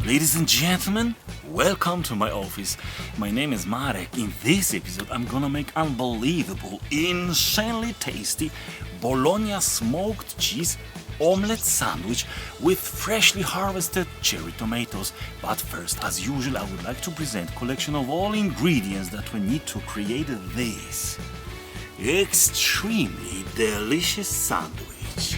Ladies and gentlemen, welcome to my office. My name is Marek. In this episode, I'm gonna make unbelievable, insanely tasty Bologna smoked cheese omelette sandwich with freshly harvested cherry tomatoes. But first, as usual, I would like to present a collection of all ingredients that we need to create this extremely delicious sandwich.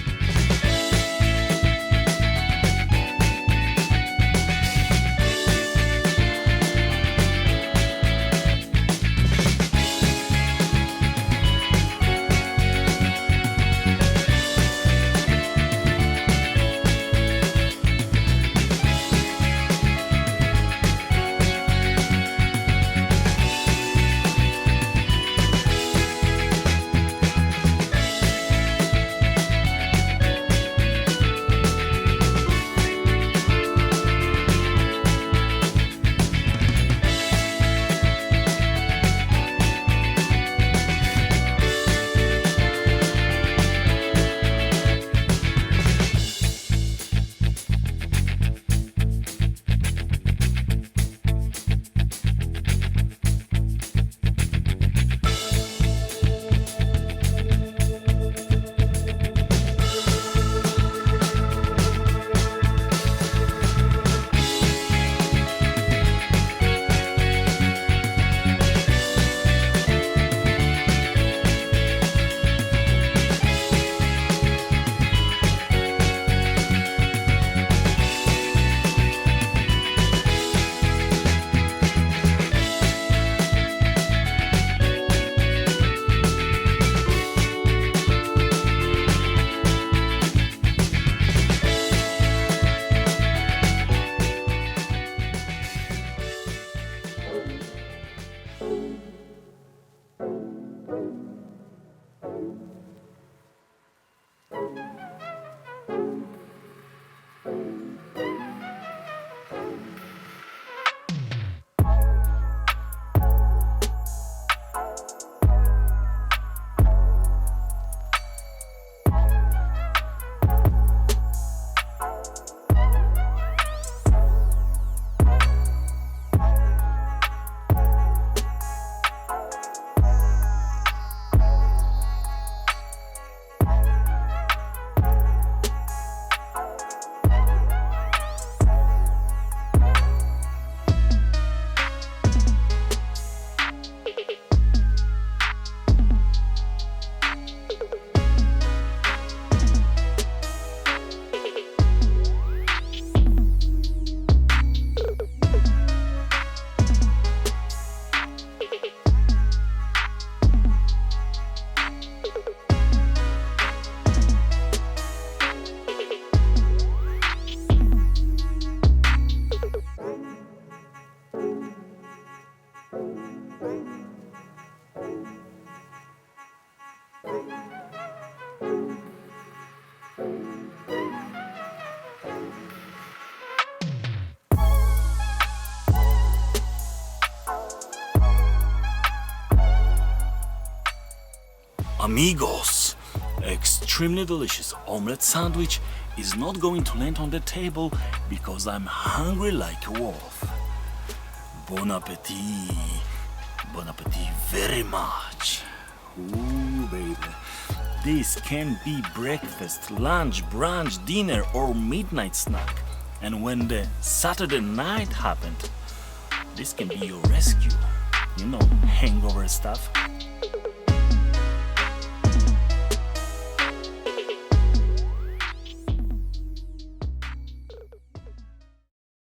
Amigos, extremely delicious omelette sandwich is not going to land on the table because I'm hungry like a wolf. Bon appetit, bon appetit very much. Ooh, baby. This can be breakfast, lunch, brunch, dinner, or midnight snack. And when the Saturday night happened, this can be your rescue. You know, hangover stuff.